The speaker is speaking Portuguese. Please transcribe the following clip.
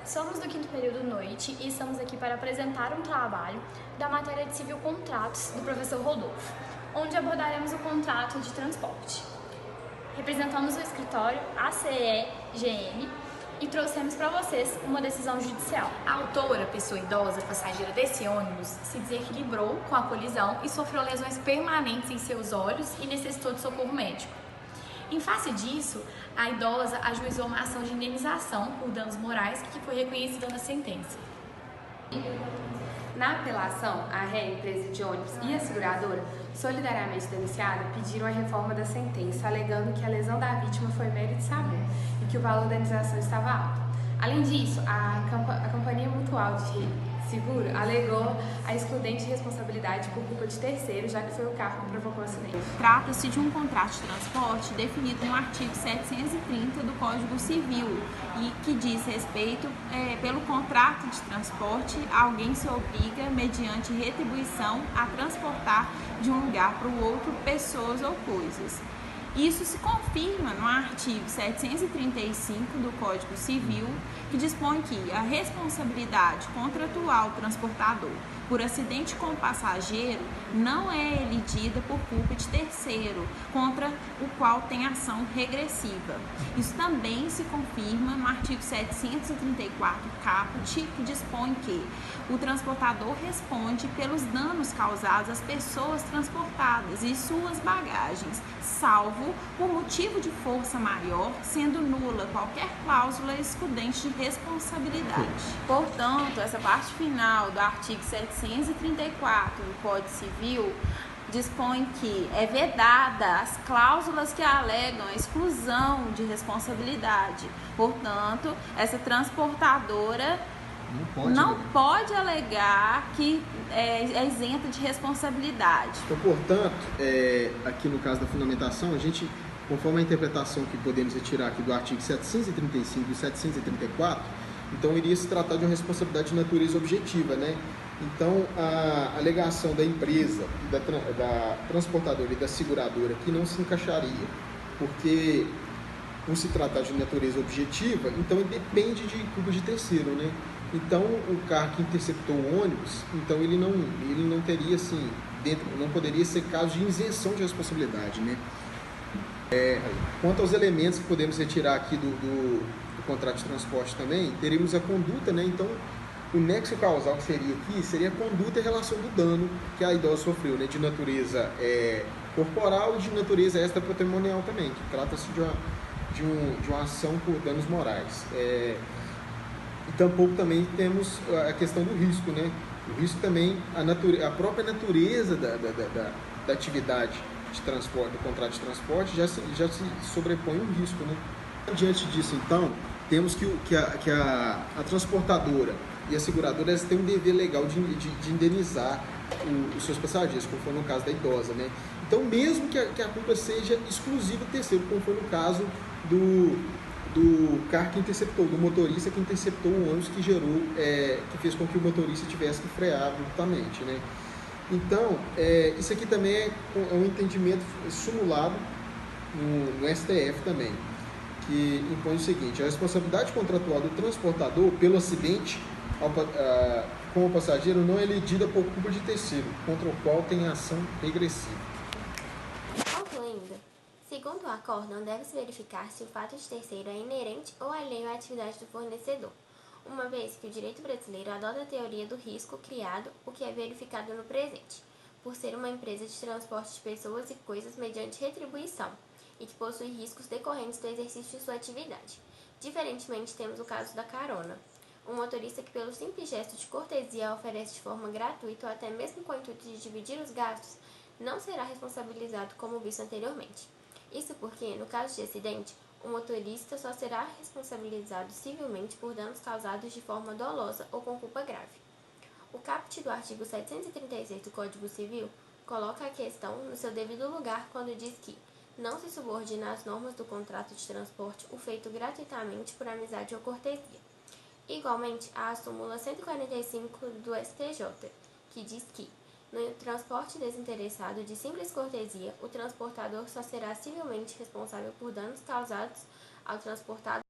Somos do quinto período noite e estamos aqui para apresentar um trabalho da matéria de Civil Contratos do professor Rodolfo, onde abordaremos o contrato de transporte. Representamos o escritório ACEGM e trouxemos para vocês uma decisão judicial. A autora, pessoa idosa, passageira desse ônibus, se desequilibrou com a colisão e sofreu lesões permanentes em seus olhos e necessitou de socorro médico. Em face disso, a idosa ajuizou uma ação de indenização por danos morais que foi reconhecida na sentença. Na apelação, a ré, empresa de ônibus e a seguradora, solidariamente denunciada, pediram a reforma da sentença, alegando que a lesão da vítima foi mérito de saber e que o valor da indenização estava alto. Além disso, a Companhia Mutual de Seguro alegou a excludente responsabilidade por culpa de terceiro, já que foi o carro que provocou o acidente. Trata-se de um contrato de transporte definido no artigo 730 do Código Civil e que diz respeito, pelo contrato de transporte, alguém se obriga, mediante retribuição, a transportar de um lugar para o outro pessoas ou coisas. Isso se confirma no artigo 735 do Código Civil, que dispõe que a responsabilidade contratual do transportador por acidente com passageiro não é eligida por culpa de terceiro, contra o qual tem ação regressiva. Isso também se confirma no artigo 734 caput, que dispõe que o transportador responde pelos danos causados às pessoas transportadas e suas bagagens, salvo por motivo de força maior, sendo nula qualquer cláusula excludente de responsabilidade. Portanto, essa parte final do artigo 734 do Código Civil dispõe que é vedada as cláusulas que alegam a exclusão de responsabilidade. Portanto, essa transportadora não pode alegar que é isenta de responsabilidade. Então, portanto, aqui no caso da fundamentação, a gente, conforme a interpretação que podemos retirar aqui do artigo 735 e 734, então iria se tratar de uma responsabilidade de natureza objetiva, né? Então, a alegação da empresa, da transportadora e da seguradora aqui não se encaixaria, porque, por se tratar de natureza objetiva, então depende de culpa de terceiro, né? Então, o carro que interceptou o ônibus, então ele não teria, assim, não poderia ser caso de isenção de responsabilidade, né? Quanto aos elementos que podemos retirar aqui do contrato de transporte também, teríamos a conduta, né? Então, o nexo causal que seria aqui seria a conduta em relação do dano que a idosa sofreu, né? De natureza corporal e de natureza extrapatrimonial também, que trata-se de uma ação por danos morais. E tampouco também temos a questão do risco, né? O risco também, a própria natureza da atividade de transporte, do contrato de transporte, já se sobrepõe um risco, né? Diante disso, então, temos que a transportadora e a seguradora, elas têm um dever legal de indenizar os seus passageiros, como foi no caso da idosa, né? Então, mesmo que a culpa seja exclusiva do terceiro, como foi no caso do carro que interceptou, do motorista que interceptou o ônibus que fez com que o motorista tivesse que frear abruptamente, né? Então, isso aqui também é um entendimento simulado no STF também, que impõe o seguinte: a responsabilidade contratual do transportador pelo acidente com o passageiro não é elegida por culpa de terceiro, contra o qual tem ação regressiva. Concluindo, segundo o acordo, não deve-se verificar se o fato de terceiro é inerente ou alheio à atividade do fornecedor, uma vez que o direito brasileiro adota a teoria do risco criado, o que é verificado no presente, por ser uma empresa de transporte de pessoas e coisas mediante retribuição, e que possui riscos decorrentes do exercício de sua atividade. Diferentemente, temos o caso da carona, um motorista que pelo simples gesto de cortesia oferece de forma gratuita ou até mesmo com o intuito de dividir os gastos, não será responsabilizado como visto anteriormente. Isso porque, no caso de acidente, o motorista só será responsabilizado civilmente por danos causados de forma dolosa ou com culpa grave. O caput do artigo 736 do Código Civil coloca a questão no seu devido lugar quando diz que não se subordina às normas do contrato de transporte o feito gratuitamente por amizade ou cortesia. Igualmente, há a súmula 145 do STJ, que diz que, no transporte desinteressado de simples cortesia, o transportador só será civilmente responsável por danos causados ao transportado